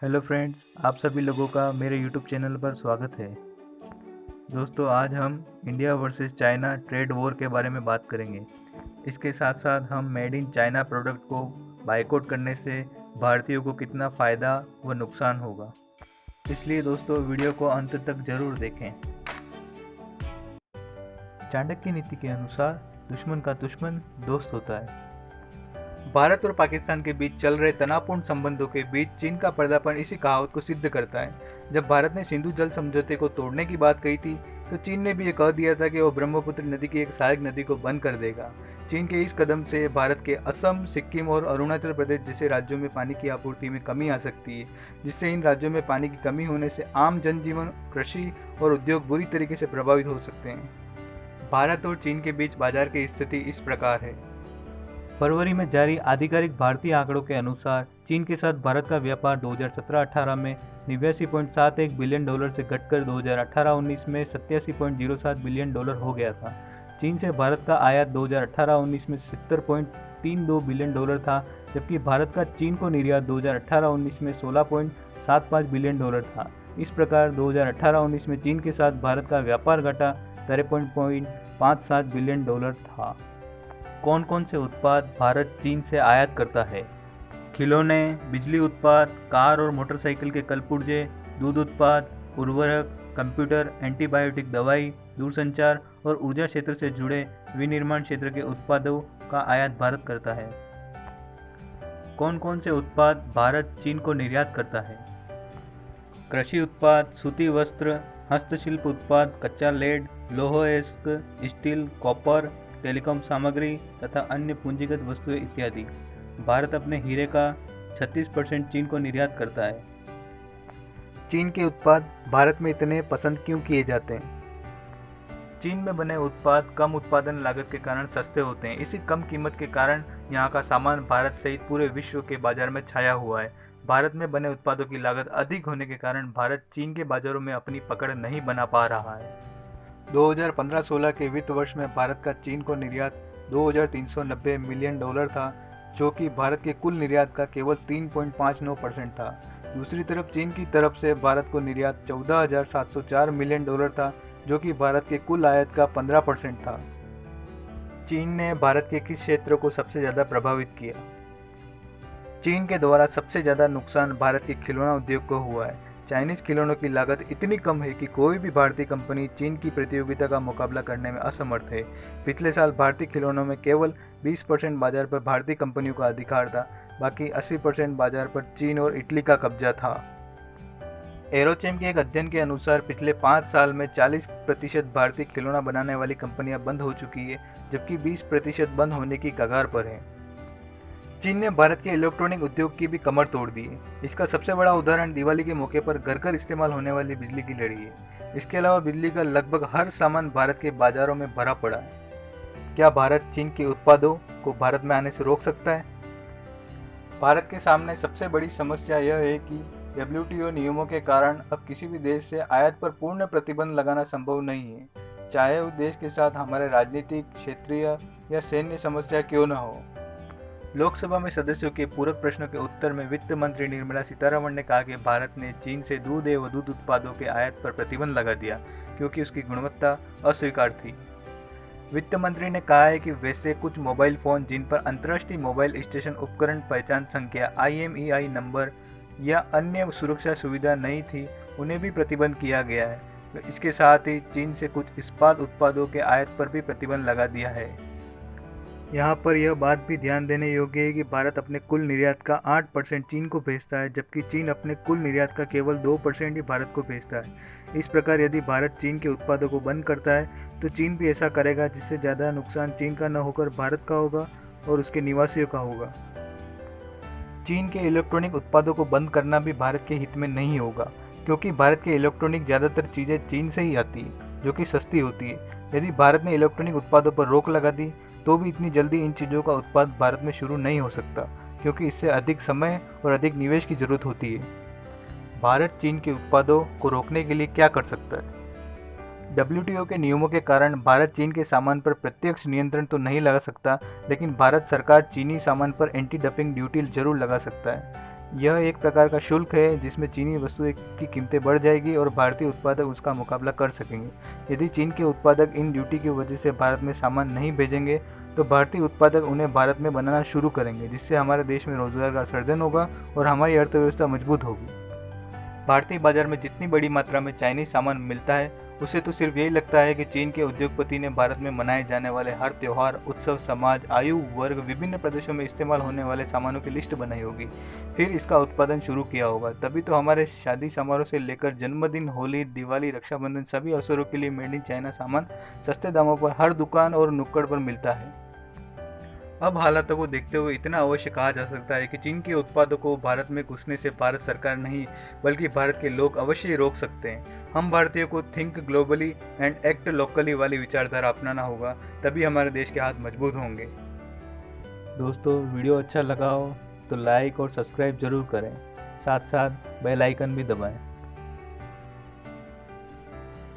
Hello friends, आप सभी लोगों का मेरे यूट्यूब चैनल पर स्वागत है। दोस्तों, आज हम India versus China trade war के बारे में बात करेंगे। इसके साथ साथ हम मेड इन चाइना प्रोडक्ट को बायकॉट करने से भारतीयों को कितना फ़ायदा व नुकसान होगा, इसलिए दोस्तों वीडियो को अंत तक ज़रूर देखें। चाणक्य नीति के अनुसार दुश्मन का दुश्मन दोस्त होता है। भारत और पाकिस्तान के बीच चल रहे तनावपूर्ण संबंधों के बीच चीन का पर्दापण इसी कहावत को सिद्ध करता है। जब भारत ने सिंधु जल समझौते को तोड़ने की बात कही थी, तो चीन ने भी ये कह दिया था कि वो ब्रह्मपुत्र नदी की एक सहायक नदी को बंद कर देगा। चीन के इस कदम से भारत के असम, सिक्किम और अरुणाचल प्रदेश जैसे राज्यों में पानी की आपूर्ति में कमी आ सकती है, जिससे इन राज्यों में पानी की कमी होने से आम जनजीवन, कृषि और उद्योग बुरी तरीके से प्रभावित हो सकते हैं। भारत और चीन के बीच बाजार की स्थिति इस प्रकार है। फरवरी में जारी आधिकारिक भारतीय आंकड़ों के अनुसार चीन के साथ भारत का व्यापार 2017-18 में 89.71 बिलियन डॉलर से घटकर 2018-19 में 87.07 बिलियन डॉलर हो गया था। चीन से भारत का आयात 2018-19 में 70.32 बिलियन डॉलर था, जबकि भारत का चीन को निर्यात 2018-19 में 16.75 बिलियन डॉलर था। इस प्रकार 2018-19 में चीन के साथ भारत का व्यापार घाटा 53.57 बिलियन डॉलर था। कौन कौन से उत्पाद भारत चीन से आयात करता है? खिलौने, बिजली उत्पाद, कार और मोटरसाइकिल के कलपुर्जे, दूध उत्पाद, उर्वरक, कंप्यूटर, एंटीबायोटिक दवाई, दूरसंचार और ऊर्जा क्षेत्र से जुड़े विनिर्माण क्षेत्र के उत्पादों का आयात भारत करता है। कौन कौन से उत्पाद भारत चीन को निर्यात करता है? कृषि उत्पाद, सूती वस्त्र, हस्तशिल्प उत्पाद, कच्चा लेड, लौह अयस्क, स्टील, कॉपर, टेलीकॉम सामग्री तथा अन्य पूंजीगत वस्तुएं इत्यादि। भारत अपने हीरे का 36% चीन को निर्यात करता है। चीन के उत्पाद भारत में इतने पसंद क्यों किए जाते हैं? चीन में बने उत्पाद कम उत्पादन लागत के कारण सस्ते होते हैं। इसी कम कीमत के कारण यहाँ का सामान भारत सहित पूरे विश्व के बाजार में छाया हुआ है। भारत में बने उत्पादों की लागत अधिक होने के कारण भारत चीन के बाजारों में अपनी पकड़ नहीं बना पा रहा है। 2015-16 के वित्त वर्ष में भारत का चीन को निर्यात 2390 मिलियन डॉलर था, जो कि भारत के कुल निर्यात का केवल 3.59% था। दूसरी तरफ चीन की तरफ से भारत को निर्यात 14,704 मिलियन डॉलर था, जो कि भारत के कुल आयात का 15% था। चीन ने भारत के किस क्षेत्र को सबसे ज़्यादा प्रभावित किया? चीन के द्वारा सबसे ज़्यादा नुकसान भारत के खिलौना उद्योग को हुआ है। चाइनीज़ खिलौनों की लागत इतनी कम है कि कोई भी भारतीय कंपनी चीन की प्रतियोगिता का मुकाबला करने में असमर्थ है। पिछले साल भारतीय खिलौनों में केवल 20% बाजार पर भारतीय कंपनियों का अधिकार था, बाकी 80% बाजार पर चीन और इटली का कब्जा था। एरोचेम के एक अध्ययन के अनुसार पिछले 5 साल में 40% भारतीय खिलौना बनाने वाली कंपनियां बंद हो चुकी है, जबकि 20% बंद होने की कगार पर है। चीन ने भारत के इलेक्ट्रॉनिक उद्योग की भी कमर तोड़ दी है। इसका सबसे बड़ा उदाहरण दिवाली के मौके पर घर घर इस्तेमाल होने वाली बिजली की लड़ी है। इसके अलावा बिजली का लगभग हर सामान भारत के बाजारों में भरा पड़ा है। क्या भारत चीन के उत्पादों को भारत में आने से रोक सकता है? भारत के सामने सबसे बड़ी समस्या यह है कि WTO नियमों के कारण अब किसी भी देश से आयात पर पूर्ण प्रतिबंध लगाना संभव नहीं है, चाहे उस देश के साथ हमारे राजनीतिक, क्षेत्रीय या सैन्य समस्या क्यों न हो। लोकसभा में सदस्यों के पूरक प्रश्नों के उत्तर में वित्त मंत्री निर्मला सीतारमण ने कहा कि भारत ने चीन से दूध एवं दूध उत्पादों के आयात पर प्रतिबंध लगा दिया क्योंकि उसकी गुणवत्ता अस्वीकार थी। वित्त मंत्री ने कहा है कि वैसे कुछ मोबाइल फ़ोन जिन पर अंतर्राष्ट्रीय मोबाइल स्टेशन उपकरण पहचान संख्या IMEI नंबर या अन्य सुरक्षा सुविधा नहीं थी, उन्हें भी प्रतिबंध किया गया है। इसके साथ ही चीन से कुछ इस्पात उत्पादों के आयात पर भी प्रतिबंध लगा दिया है। यहाँ पर यह बात भी ध्यान देने योग्य है कि भारत अपने कुल निर्यात का 8% चीन को भेजता है, जबकि चीन अपने कुल निर्यात का केवल 2% ही भारत को भेजता है। इस प्रकार यदि भारत चीन के उत्पादों को बंद करता है तो चीन भी ऐसा करेगा, जिससे ज़्यादा नुकसान चीन का न होकर भारत का होगा और उसके निवासियों का होगा। चीन के इलेक्ट्रॉनिक उत्पादों को बंद करना भी भारत के हित में नहीं होगा, क्योंकि भारत के इलेक्ट्रॉनिक ज़्यादातर चीज़ें चीन से ही आती है, जो कि सस्ती होती है। यदि भारत ने इलेक्ट्रॉनिक उत्पादों पर रोक लगा दी तो भी इतनी जल्दी इन चीज़ों का उत्पाद भारत में शुरू नहीं हो सकता, क्योंकि इससे अधिक समय और अधिक निवेश की जरूरत होती है। भारत चीन के उत्पादों को रोकने के लिए क्या कर सकता है? WTO के नियमों के कारण भारत चीन के सामान पर प्रत्यक्ष नियंत्रण तो नहीं लगा सकता, लेकिन भारत सरकार चीनी सामान पर एंटी डंपिंग ड्यूटी जरूर लगा सकता है। यह एक प्रकार का शुल्क है जिसमें चीनी वस्तुएं की कीमतें बढ़ जाएगी और भारतीय उत्पादक उसका मुकाबला कर सकेंगे। यदि चीन के उत्पादक इन ड्यूटी की वजह से भारत में सामान नहीं भेजेंगे तो भारतीय उत्पादक उन्हें भारत में बनाना शुरू करेंगे, जिससे हमारे देश में रोजगार का सृजन होगा और हमारी अर्थव्यवस्था मजबूत होगी। भारतीय बाजार में जितनी बड़ी मात्रा में चाइनीज सामान मिलता है, उसे तो सिर्फ यही लगता है कि चीन के उद्योगपति ने भारत में मनाए जाने वाले हर त्योहार, उत्सव, समाज, आयु वर्ग, विभिन्न प्रदेशों में इस्तेमाल होने वाले सामानों की लिस्ट बनाई होगी, फिर इसका उत्पादन शुरू किया होगा। तभी तो हमारे शादी समारोह से लेकर जन्मदिन, होली, दिवाली, रक्षाबंधन सभी अवसरों के लिए मेड इन चाइना सामान सस्ते दामों पर हर दुकान और नुक्कड़ पर मिलता है। अब हालातों को देखते हुए इतना अवश्य कहा जा सकता है कि चीन के उत्पादों को भारत में घुसने से भारत सरकार नहीं बल्कि भारत के लोग अवश्य ही रोक सकते हैं। हम भारतीयों को think globally and act locally वाली विचारधारा अपनाना होगा, तभी हमारे देश के हाथ मजबूत होंगे। दोस्तों, वीडियो अच्छा लगा हो तो लाइक और सब्सक्राइब जरूर करें, साथ साथ बेल आइकन भी दबाएं।